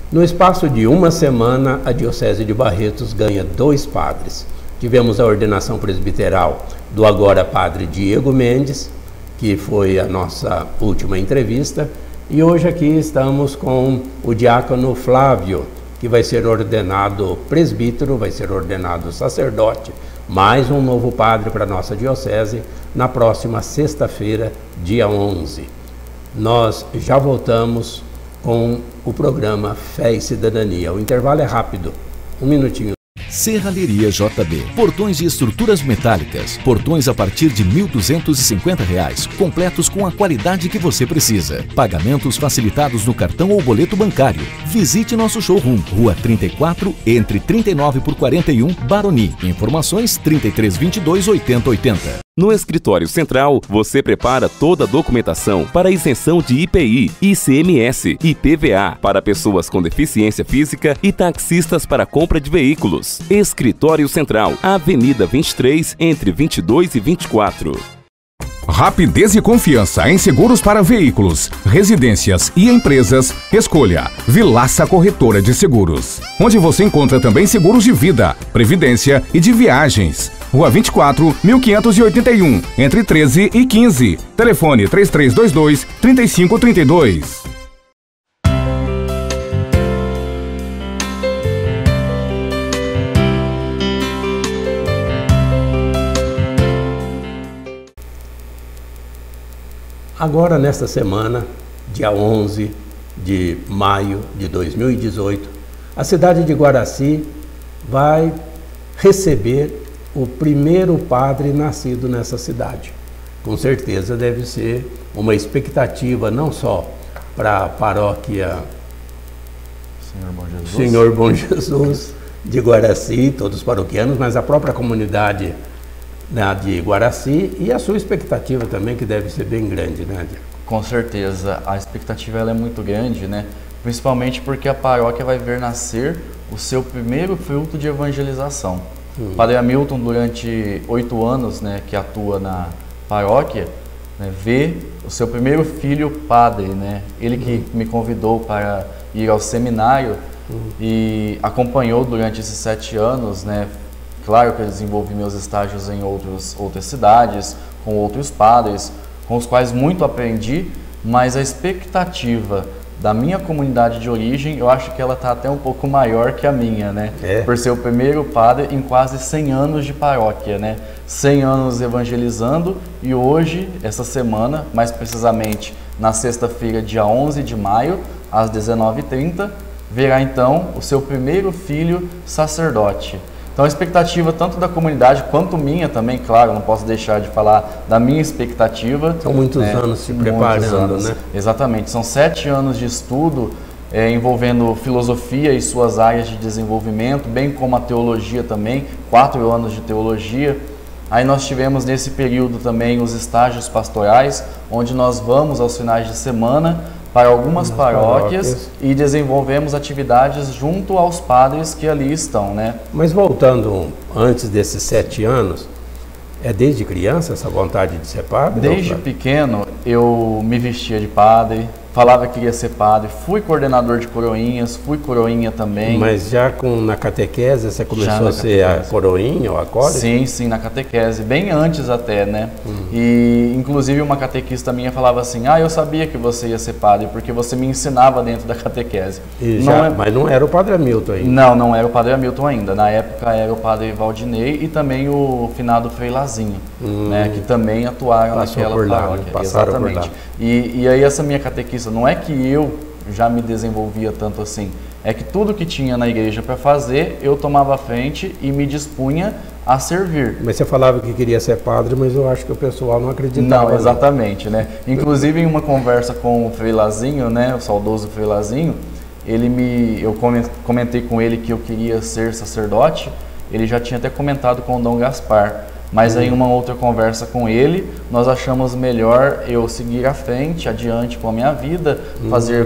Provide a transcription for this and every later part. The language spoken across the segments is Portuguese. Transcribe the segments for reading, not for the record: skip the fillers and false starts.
No espaço de uma semana, a Diocese de Barretos ganha 2 padres. Tivemos a ordenação presbiteral do agora padre Diego Mendes, que foi a nossa última entrevista, e hoje aqui estamos com o diácono Flávio, que vai ser ordenado presbítero, vai ser ordenado sacerdote, mais um novo padre para a nossa diocese, na próxima sexta-feira, dia 11. Nós já voltamos com o programa Fé e Cidadania. O intervalo é rápido, 1 minutinho. Serralheria JB. Portões de estruturas metálicas. Portões a partir de R$ 1.250, completos com a qualidade que você precisa. Pagamentos facilitados no cartão ou boleto bancário. Visite nosso showroom, Rua 34, entre 39 por 41, Baroni. Informações 3322 8080. No Escritório Central, você prepara toda a documentação para a isenção de IPI, ICMS e IPVA para pessoas com deficiência física e taxistas para compra de veículos. Escritório Central, Avenida 23, entre 22 e 24. Rapidez e confiança em seguros para veículos, residências e empresas. Escolha Vilaça Corretora de Seguros, onde você encontra também seguros de vida, previdência e de viagens. Rua 24, 1581, entre 13 e 15. Telefone 3322-3532. Agora, nesta semana, dia 11 de maio de 2018, a cidade de Guaraci vai receber o primeiro padre nascido nessa cidade. Com certeza deve ser uma expectativa não só para a paróquia Senhor Bom Jesus de Guaraci, todos os paroquianos, mas a própria comunidade de Guaraci, e a sua expectativa também, que deve ser bem grande, né, Diego? Com certeza, a expectativa ela é muito grande, né? Principalmente porque a paróquia vai ver nascer o seu primeiro fruto de evangelização. O Padre Hamilton, durante 8 anos, né, que atua na paróquia, né, vê o seu primeiro filho padre, né? Ele que me convidou para ir ao seminário e acompanhou durante esses 7 anos, né? Claro que eu desenvolvi meus estágios em outras cidades, com outros padres, com os quais muito aprendi, mas a expectativa da minha comunidade de origem, eu acho que ela está até um pouco maior que a minha, né? Por ser o primeiro padre em quase 100 anos de paróquia, né? 100 anos evangelizando, e hoje, essa semana, mais precisamente na sexta-feira, dia 11 de maio, às 19h30, verá então o seu primeiro filho sacerdote. Então a expectativa tanto da comunidade quanto minha também, claro, não posso deixar de falar da minha expectativa. São muitos anos se preparando, né? Exatamente, são 7 anos de estudo envolvendo filosofia e suas áreas de desenvolvimento, bem como a teologia também, 4 anos de teologia. Aí nós tivemos nesse período também os estágios pastorais, onde nós vamos aos finais de semana para algumas paróquias e desenvolvemos atividades junto aos padres que ali estão, né? Mas voltando antes desses 7 anos, é desde criança essa vontade de ser padre? Desde pequeno eu me vestia de padre, falava que queria ser padre, fui coordenador de coroinhas, fui coroinha também. Mas já na catequese você começou a ser a coroinha ou a core? Sim, sim, na catequese, bem antes até, né? E inclusive uma catequista minha falava assim, eu sabia que você ia ser padre, porque você me ensinava dentro da catequese. Mas não era o Padre Hamilton ainda? Não, não era o Padre Hamilton ainda. Na época era o Padre Valdinei e também o finado Frei Lazinho, né? Que também atuaram naquela paróquia. Passaram por lá. E aí essa minha catequista, não é que eu já me desenvolvia tanto assim, é que tudo que tinha na igreja para fazer, eu tomava a frente e me dispunha a servir. Mas você falava que queria ser padre, mas eu acho que o pessoal não acreditava. Não, exatamente, né? Inclusive em uma conversa com o Frei Lazinho, né, o saudoso Frei Lazinho, eu comentei com ele que eu queria ser sacerdote, ele já tinha até comentado com o Dom Gaspar. Mas aí, em uma outra conversa com ele, nós achamos melhor eu seguir à frente, adiante com a minha vida,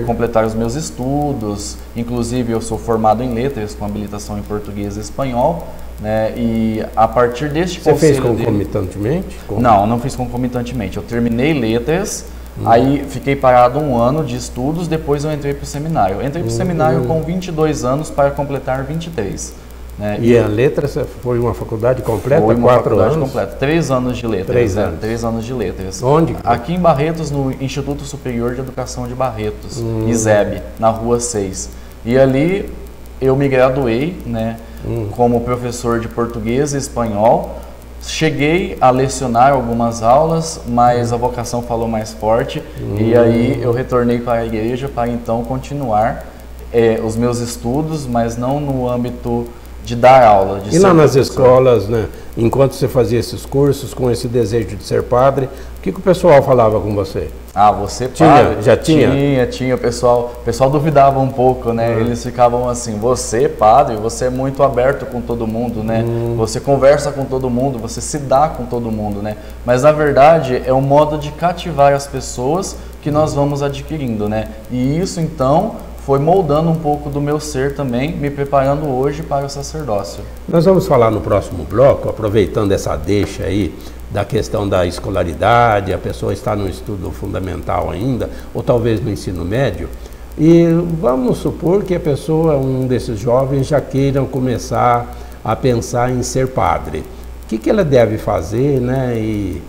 completar os meus estudos. Inclusive, eu sou formado em letras, com habilitação em português e espanhol, né? E a partir deste conselho Você fez concomitantemente? Não, não fiz concomitantemente. Eu terminei letras Aí fiquei parado 1 ano de estudos, depois eu entrei para o seminário. Eu entrei para o seminário com 22 anos para completar 23. Né? E a letras foi uma faculdade completa? Foi uma 4 faculdade anos? completa, 3 anos de letras. 3 anos. 3 anos de letras. Onde? Aqui em Barretos, no Instituto Superior de Educação de Barretos, ISEB, na Rua 6. E ali eu me graduei, né, como professor de português e espanhol. Cheguei a lecionar algumas aulas, mas a vocação falou mais forte e aí eu retornei para a igreja para então continuar os meus estudos, mas não no âmbito de dar aula. De E lá nas escolas, né, enquanto você fazia esses cursos, com esse desejo de ser padre, o que o pessoal falava com você? Ah, você padre? Já tinha? Tinha. O pessoal duvidava um pouco, né? Eles ficavam assim, você padre, você é muito aberto com todo mundo, né? Você conversa com todo mundo, você se dá com todo mundo, né? Mas na verdade é um modo de cativar as pessoas que nós vamos adquirindo, né? E isso então foi moldando um pouco do meu ser também, me preparando hoje para o sacerdócio. Nós vamos falar no próximo bloco, aproveitando essa deixa aí, da questão da escolaridade, a pessoa está no estudo fundamental ainda, ou talvez no ensino médio, e vamos supor que a pessoa, um desses jovens, já queiram começar a pensar em ser padre. O que ela deve fazer, né? E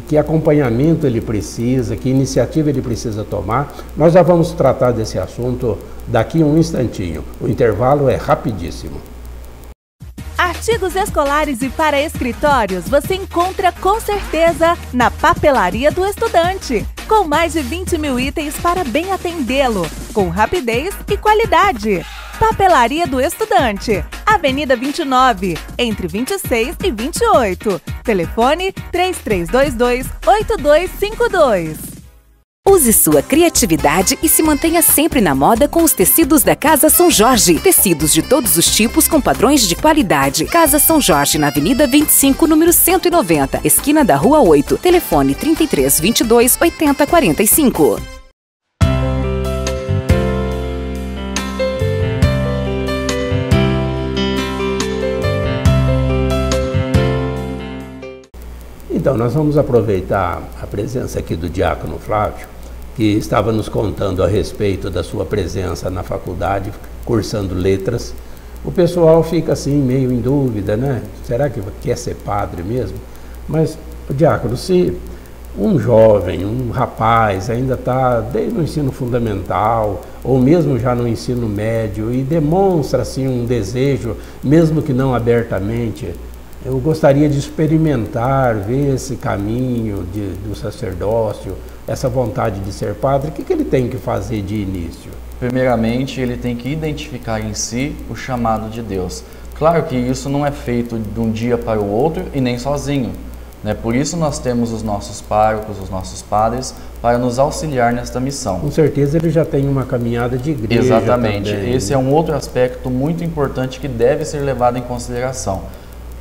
que acompanhamento ele precisa, que iniciativa ele precisa tomar. Nós já vamos tratar desse assunto daqui a um instantinho. O intervalo é rapidíssimo. Artigos escolares e para escritórios você encontra com certeza na Papelaria do Estudante, com mais de 20 mil itens para bem atendê-lo, com rapidez e qualidade. Papelaria do Estudante, Avenida 29, entre 26 e 28. Telefone 3322-8252. Use sua criatividade e se mantenha sempre na moda com os tecidos da Casa São Jorge. Tecidos de todos os tipos com padrões de qualidade. Casa São Jorge, na Avenida 25, número 190, esquina da Rua 8. Telefone 3322-8045. Então, nós vamos aproveitar a presença aqui do diácono Flávio, que estava nos contando a respeito da sua presença na faculdade, cursando letras. O pessoal fica assim, meio em dúvida, né? Será que quer ser padre mesmo? Mas, diácono, se um jovem, um rapaz, ainda está desde o ensino fundamental, ou mesmo já no ensino médio, e demonstra assim um desejo, mesmo que não abertamente, eu gostaria de experimentar, ver esse caminho do sacerdócio, essa vontade de ser padre, o que ele tem que fazer de início? Primeiramente, ele tem que identificar em si o chamado de Deus. Claro que isso não é feito de um dia para o outro e nem sozinho, né? Por isso nós temos os nossos párocos, os nossos padres, para nos auxiliar nesta missão. Com certeza ele já tem uma caminhada de igreja. Exatamente. Também. Esse é um outro aspecto muito importante que deve ser levado em consideração.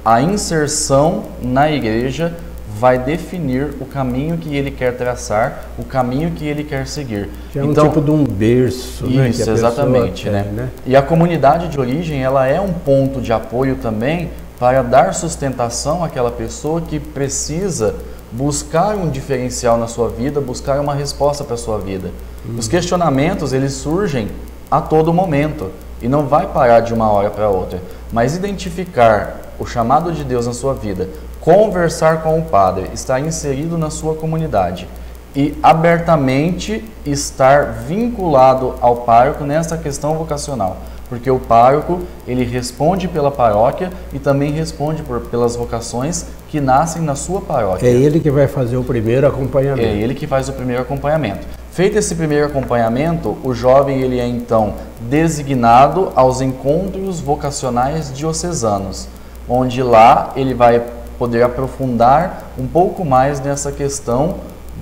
A inserção na igreja vai definir o caminho que ele quer traçar, o caminho que ele quer seguir. Já é um tipo de um berço, né? Isso, exatamente. Tem, né? E a comunidade de origem, ela é um ponto de apoio também para dar sustentação àquela pessoa que precisa buscar um diferencial na sua vida, buscar uma resposta para a sua vida. Os questionamentos, eles surgem a todo momento e não vai parar de uma hora para outra, mas identificar o chamado de Deus na sua vida, conversar com o padre, estar inserido na sua comunidade e abertamente estar vinculado ao pároco nessa questão vocacional, porque o pároco, ele responde pela paróquia e também responde pelas vocações que nascem na sua paróquia. É ele que vai fazer o primeiro acompanhamento. É ele que faz o primeiro acompanhamento. Feito esse primeiro acompanhamento, o jovem ele é então designado aos encontros vocacionais diocesanos, onde lá ele vai poder aprofundar um pouco mais nessa questão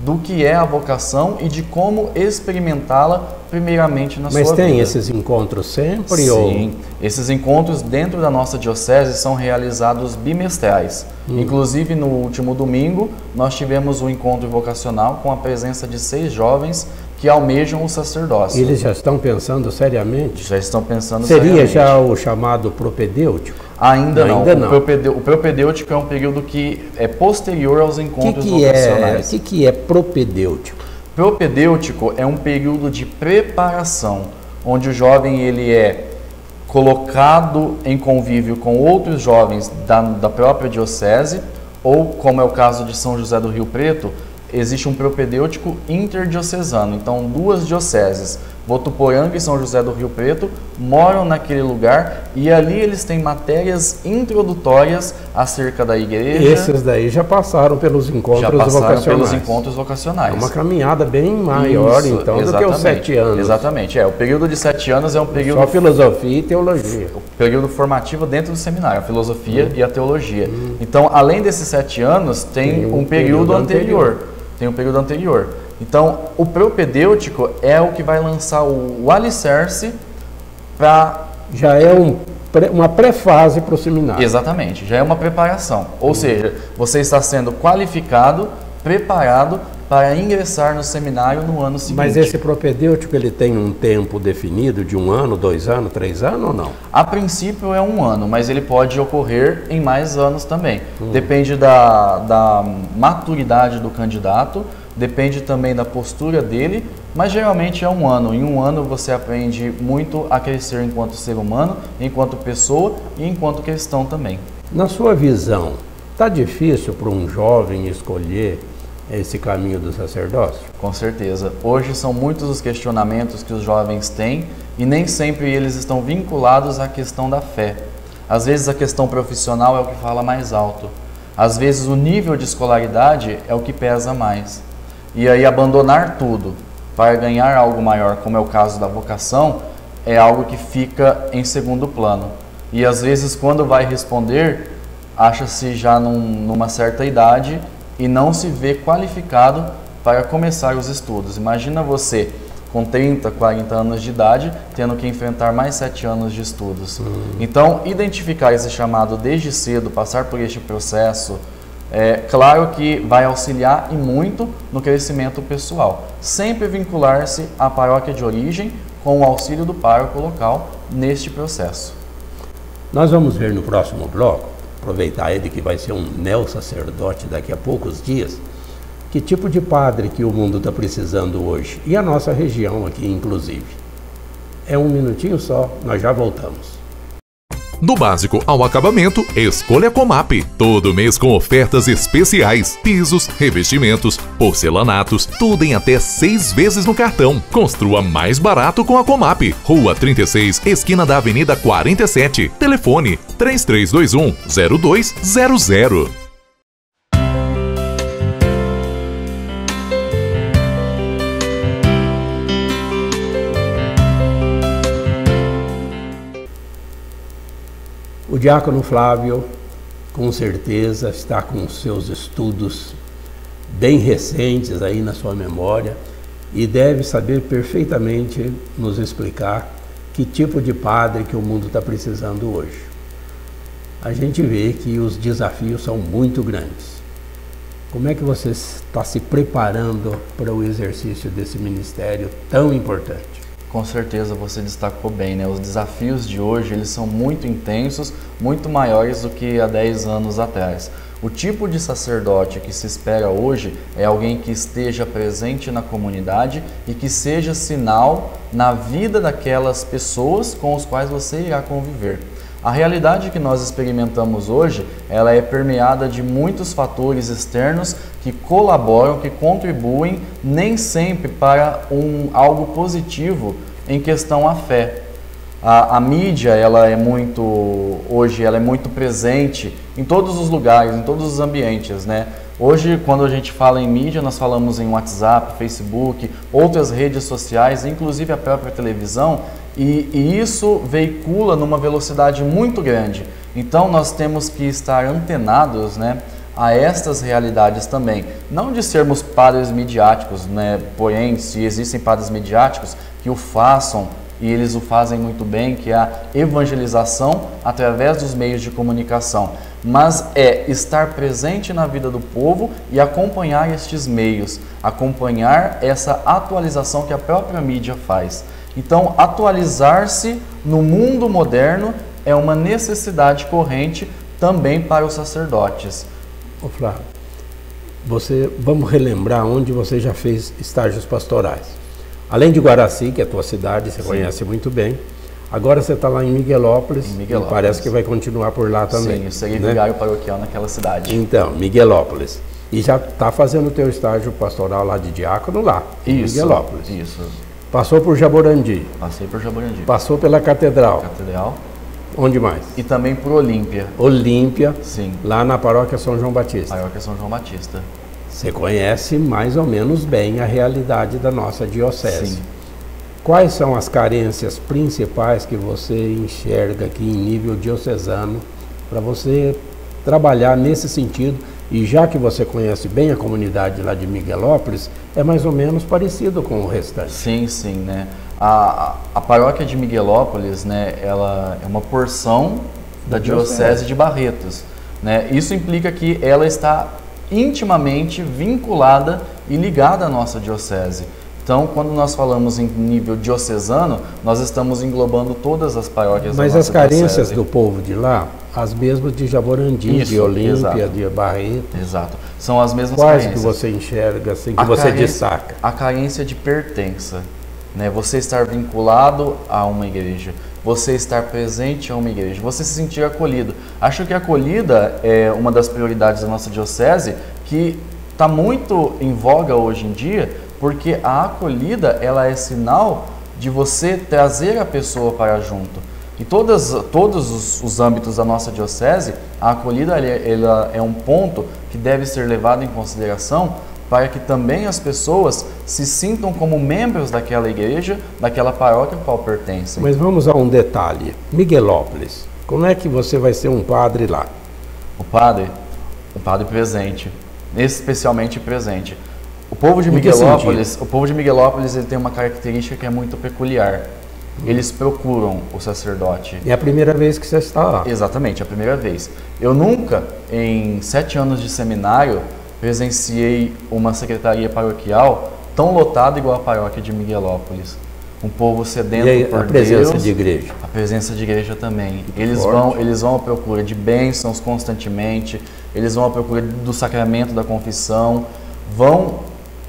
do que é a vocação e de como experimentá-la primeiramente na sua vida. Mas tem esses encontros sempre? Sim, esses encontros dentro da nossa diocese são realizados bimestrais. Inclusive no último domingo nós tivemos um encontro vocacional com a presença de 6 jovens que almejam o sacerdócio. Eles já estão pensando seriamente? Já estão pensando seriamente. seriamente. Já o chamado propedêutico? Ainda não. Não. O propedêutico é um período que é posterior aos encontros vocacionais. O que é propedêutico? propedêutico é um período de preparação, onde o jovem ele é colocado em convívio com outros jovens da própria diocese, ou, como é o caso de São José do Rio Preto, existe um propedêutico interdiocesano. Então, duas dioceses, Votuporanga e São José do Rio Preto, moram naquele lugar e ali eles têm matérias introdutórias acerca da igreja. Esses daí já passaram pelos encontros vocacionais. Já passaram pelos encontros vocacionais. É uma caminhada bem maior, Isso, então, exatamente, do que os 7 anos. Exatamente. O período de 7 anos é um período... Só filosofia e teologia. O período formativo dentro do seminário, a filosofia e a teologia. Então, além desses 7 anos, tem um período anterior. Tem um período anterior. Então, o propedêutico é o que vai lançar o alicerce para... Já é uma pré-fase para o seminário. Exatamente, já é uma preparação. Ou seja, você está sendo qualificado, preparado para ingressar no seminário no ano seguinte. Mas esse propedêutico, ele tem um tempo definido de 1 ano, 2 anos, 3 anos ou não? A princípio é 1 ano, mas ele pode ocorrer em mais anos também. Depende da maturidade do candidato, depende também da postura dele, mas geralmente é 1 ano. Em 1 ano você aprende muito a crescer enquanto ser humano, enquanto pessoa e enquanto cristão também. Na sua visão, está difícil para um jovem escolher esse caminho do sacerdócio? Com certeza. Hoje são muitos os questionamentos que os jovens têm e nem sempre eles estão vinculados à questão da fé. Às vezes a questão profissional é o que fala mais alto. Às vezes o nível de escolaridade é o que pesa mais. E aí abandonar tudo para ganhar algo maior, como é o caso da vocação, é algo que fica em segundo plano. E às vezes quando vai responder, acha-se já numa certa idade e não se vê qualificado para começar os estudos. Imagina você com 30, 40 anos de idade, tendo que enfrentar mais 7 anos de estudos. Então, identificar esse chamado desde cedo, passar por este processo, é claro que vai auxiliar e muito no crescimento pessoal. Sempre vincular-se à paróquia de origem com o auxílio do pároco local neste processo. Nós vamos ver no próximo bloco, aproveitar ele que vai ser um neo-sacerdote daqui a poucos dias, que tipo de padre que o mundo está precisando hoje, e a nossa região aqui inclusive. É um minutinho só, nós já voltamos. Do básico ao acabamento, escolha Comap. Todo mês com ofertas especiais. Pisos, revestimentos, porcelanatos, tudo em até 6 vezes no cartão. Construa mais barato com a Comap. Rua 36, esquina da Avenida 47. Telefone 3321-0200. O diácono Flávio, com certeza, está com os seus estudos bem recentes aí na sua memória e deve saber perfeitamente nos explicar que tipo de padre que o mundo está precisando hoje. A gente vê que os desafios são muito grandes. Como é que você está se preparando para o exercício desse ministério tão importante? Com certeza você destacou bem, né? Os desafios de hoje, eles são muito intensos, muito maiores do que há 10 anos atrás. O tipo de sacerdote que se espera hoje é alguém que esteja presente na comunidade e que seja sinal na vida daquelas pessoas com as quais você irá conviver. A realidade que nós experimentamos hoje, ela é permeada de muitos fatores externos que colaboram, que contribuem nem sempre para algo positivo em questão à fé. A mídia, hoje ela é muito presente em todos os lugares, em todos os ambientes, né? Hoje, quando a gente fala em mídia, nós falamos em WhatsApp, Facebook, outras redes sociais, inclusive a própria televisão, e isso veicula numa velocidade muito grande. Então, nós temos que estar antenados, né, a estas realidades também. Não de sermos padres midiáticos, né? Porém, se existem padres midiáticos que o façam, e eles o fazem muito bem, que é a evangelização através dos meios de comunicação. Mas é estar presente na vida do povo e acompanhar estes meios, acompanhar essa atualização que a própria mídia faz. Então, atualizar-se no mundo moderno é uma necessidade corrente também para os sacerdotes. Ô Flávio, vamos relembrar onde você já fez estágios pastorais. Além de Guaraci, que é a tua cidade, você conhece muito bem, agora você está lá em Miguelópolis, e parece que vai continuar por lá também. Sim, eu segui vigário paroquial naquela cidade. Então, Miguelópolis. E já está fazendo o teu estágio pastoral lá de diácono lá, em Miguelópolis. Isso. Passou por Jaborandi. Passei por Jaborandi. Passou pela Catedral. Catedral. Onde mais? E também por Olímpia. Olímpia. Sim. Lá na paróquia São João Batista. Paróquia São João Batista. Você conhece mais ou menos bem a realidade da nossa diocese. Sim. Quais são as carências principais que você enxerga aqui em nível diocesano para você trabalhar nesse sentido? E já que você conhece bem a comunidade lá de Miguelópolis, é mais ou menos parecido com o restante. Sim, sim, né? A paróquia de Miguelópolis, né, ela é uma porção da Diocese de Barretos, né? Isso implica que ela está intimamente vinculada e ligada à nossa diocese. Então, quando nós falamos em nível diocesano, nós estamos englobando todas as paróquias da nossa diocese. Mas as carências do povo de lá, as mesmas de Jaborandi, de Olímpia, de Barretos. Exato. São as mesmas carências. Quais que você enxerga, assim, que você destaca? A carência de pertença, né? Você estar vinculado a uma igreja, você estar presente a uma igreja, você se sentir acolhido. Acho que a acolhida é uma das prioridades da nossa diocese, que está muito em voga hoje em dia, porque a acolhida ela é sinal de você trazer a pessoa para junto. Em todos os âmbitos da nossa diocese, a acolhida ela é um ponto que deve ser levado em consideração para que também as pessoas se sintam como membros daquela igreja, daquela paróquia a qual pertencem. Mas vamos a um detalhe. Miguelópolis, como é que você vai ser um padre lá? O padre presente, especialmente presente. O povo de Miguelópolis ele tem uma característica que é muito peculiar. Eles procuram o sacerdote. É a primeira vez que você está lá. Exatamente, a primeira vez. Eu nunca, em 7 anos de seminário, presenciei uma secretaria paroquial tão lotada igual a paróquia de Miguelópolis. Um povo sedento por Deus. A presença de igreja? A presença de igreja também. Eles vão à procura de bênçãos constantemente, eles vão à procura do sacramento da confissão,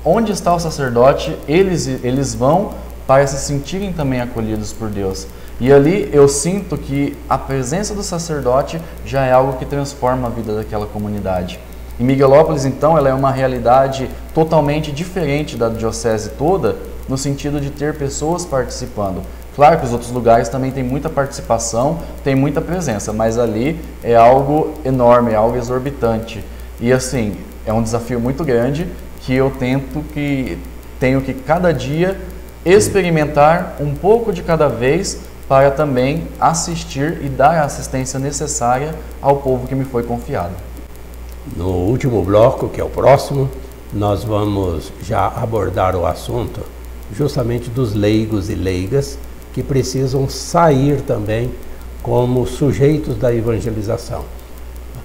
onde está o sacerdote, eles vão para se sentirem também acolhidos por Deus. E ali eu sinto que a presença do sacerdote já é algo que transforma a vida daquela comunidade. Em Miguelópolis, então, ela é uma realidade totalmente diferente da diocese toda, no sentido de ter pessoas participando. Claro que os outros lugares também têm muita participação, tem muita presença, mas ali é algo enorme, é algo exorbitante. E assim, é um desafio muito grande que eu tenho que cada dia experimentar um pouco de cada vez para também assistir e dar a assistência necessária ao povo que me foi confiado. No último bloco, que é o próximo, nós vamos já abordar o assunto justamente dos leigos e leigas que precisam sair também como sujeitos da evangelização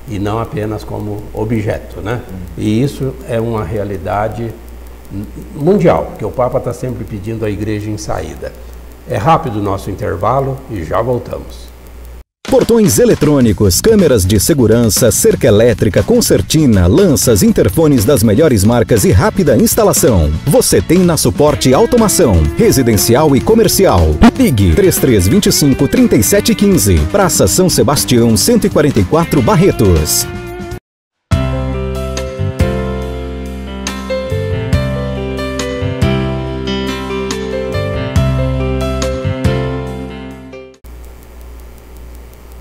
e não apenas como objeto, né? E isso é uma realidade mundial, que o Papa está sempre pedindo à igreja em saída. É rápido o nosso intervalo e já voltamos. Portões eletrônicos, câmeras de segurança, cerca elétrica, concertina, lanças, interfones das melhores marcas e rápida instalação. Você tem na Suporte Automação, residencial e comercial. Ligue 3325-3715, Praça São Sebastião, 144 Barretos.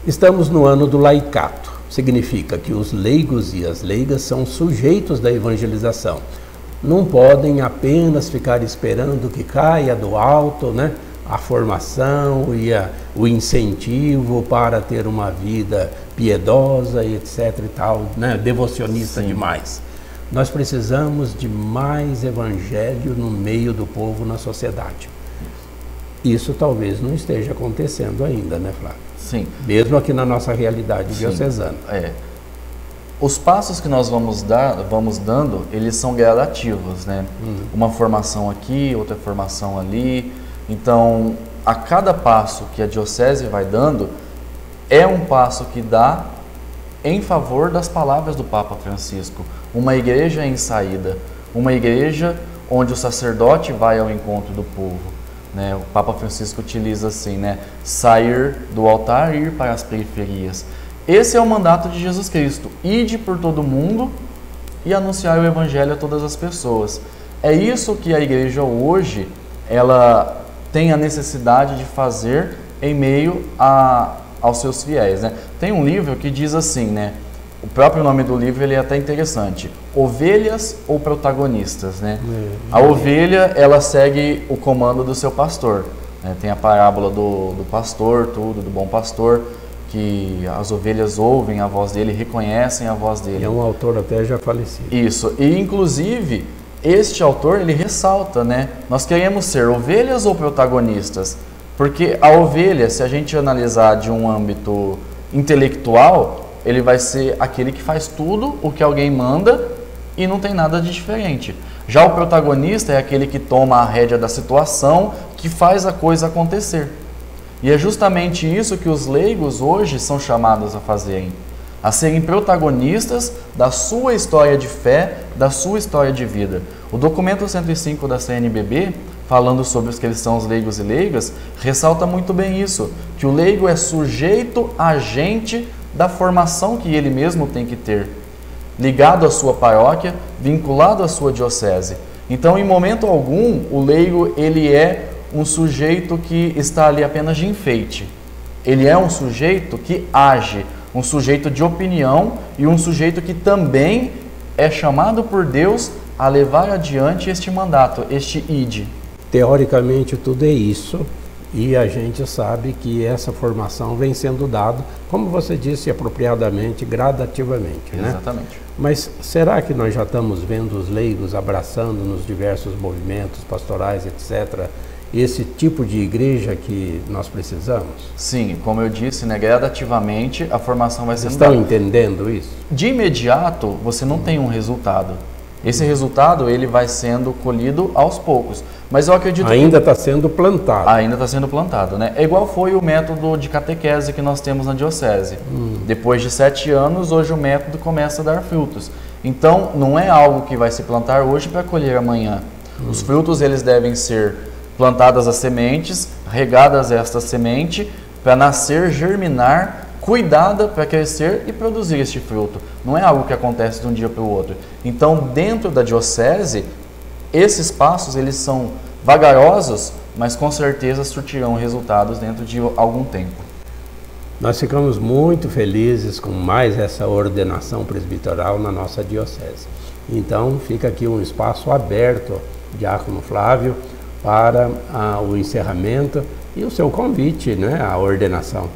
Estamos no ano do laicato. Significa que os leigos e as leigas são sujeitos da evangelização. Não podem apenas ficar esperando que caia do alto, né, a formação e o incentivo para ter uma vida piedosa e etc e tal, né, devocionista demais. Nós precisamos de mais evangelho no meio do povo, na sociedade. Isso talvez não esteja acontecendo ainda, né, Flávio? Sim. Mesmo aqui na nossa realidade diocesana. Os passos que nós vamos dando, eles são gradativos, né? Uma formação aqui, outra formação ali. Então, a cada passo que a diocese vai dando, é um passo que dá em favor das palavras do Papa Francisco. Uma igreja em saída, uma igreja onde o sacerdote vai ao encontro do povo. Né? O Papa Francisco utiliza assim, né? Sair do altar e ir para as periferias. Esse é o mandato de Jesus Cristo, ide por todo mundo e anunciar o Evangelho a todas as pessoas. É isso que a igreja hoje, ela tem a necessidade de fazer em meio aos seus fiéis. Né? Tem um livro que diz assim, né? O próprio nome do livro ele é até interessante, Ovelhas ou Protagonistas. Né? A ovelha, ela segue o comando do seu pastor. Né? Tem a parábola do pastor, do bom pastor, que as ovelhas ouvem a voz dele, reconhecem a voz dele. É um autor até já falecido. Isso, e inclusive este autor ele ressalta, né? Nós queremos ser ovelhas ou protagonistas? Porque a ovelha, se a gente analisar de um âmbito intelectual, ele vai ser aquele que faz tudo o que alguém manda e não tem nada de diferente. Já o protagonista é aquele que toma a rédea da situação, que faz a coisa acontecer. E é justamente isso que os leigos hoje são chamados a fazerem, a serem protagonistas da sua história de fé, da sua história de vida. O documento 105 da CNBB, falando sobre os cristãos leigos e leigas, ressalta muito bem isso, que o leigo é sujeito agente da formação que ele mesmo tem que ter, ligado à sua paróquia, vinculado à sua diocese. Então, em momento algum, o leigo ele é um sujeito que está ali apenas de enfeite. Ele é um sujeito que age, um sujeito de opinião e um sujeito que também é chamado por Deus a levar adiante este mandato, este ide. Teoricamente tudo é isso e a gente sabe que essa formação vem sendo dada, como você disse apropriadamente, gradativamente. Exatamente. Né? Mas será que nós já estamos vendo os leigos abraçando nos diversos movimentos pastorais, etc., esse tipo de igreja que nós precisamos? Sim, como eu disse, né, gradativamente a formação vai sendo dada. Estão entendendo isso? De imediato, você não tem um resultado. Esse resultado ele vai sendo colhido aos poucos. Mas eu acredito ainda está sendo plantado. Ainda está sendo plantado, né? É igual foi o método de catequese que nós temos na diocese. Depois de 7 anos, hoje o método começa a dar frutos. Então, não é algo que vai se plantar hoje para colher amanhã. Os frutos eles devem ser plantadas as sementes, regadas esta semente, para nascer, germinar, cuidada para crescer e produzir este fruto. Não é algo que acontece de um dia para o outro. Então, dentro da diocese, esses passos eles são vagarosos, mas com certeza surtirão resultados dentro de algum tempo. Nós ficamos muito felizes com mais essa ordenação presbiteral na nossa diocese. Então, fica aqui um espaço aberto, Diácono Flávio, para o encerramento e o seu convite, né, à ordenação.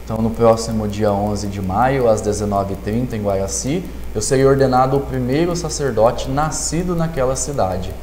Então, no próximo dia 11 de maio, às 19h30, em Guaraci, eu serei ordenado o primeiro sacerdote nascido naquela cidade.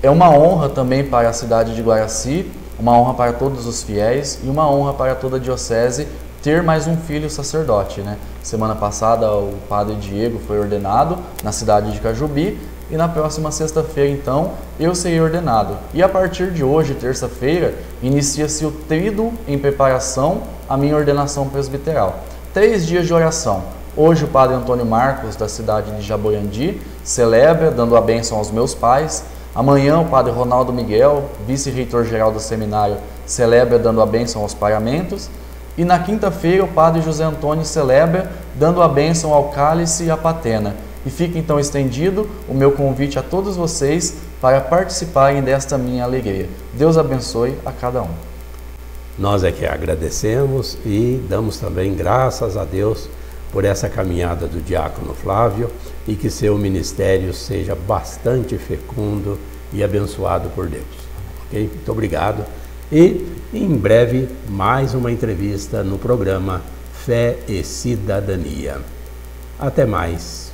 É uma honra também para a cidade de Guaraci, uma honra para todos os fiéis e uma honra para toda a diocese ter mais um filho sacerdote, né? Semana passada o padre Diego foi ordenado na cidade de Cajubi e na próxima sexta-feira, então, eu serei ordenado. E a partir de hoje, terça-feira, inicia-se o tríduo em preparação à minha ordenação presbiteral. 3 dias de oração. Hoje o padre Antônio Marcos, da cidade de Jaborandi, celebra, dando a bênção aos meus pais. Amanhã o padre Ronaldo Miguel, vice-reitor-geral do seminário, celebra, dando a bênção aos paramentos. E na quinta-feira o padre José Antônio celebra, dando a bênção ao cálice e à patena. E fica então estendido o meu convite a todos vocês para participarem desta minha alegria. Deus abençoe a cada um. Nós é que agradecemos e damos também graças a Deus por essa caminhada do Diácono Flávio e que seu ministério seja bastante fecundo e abençoado por Deus. Okay? Muito obrigado. E em breve mais uma entrevista no programa Fé e Cidadania. Até mais.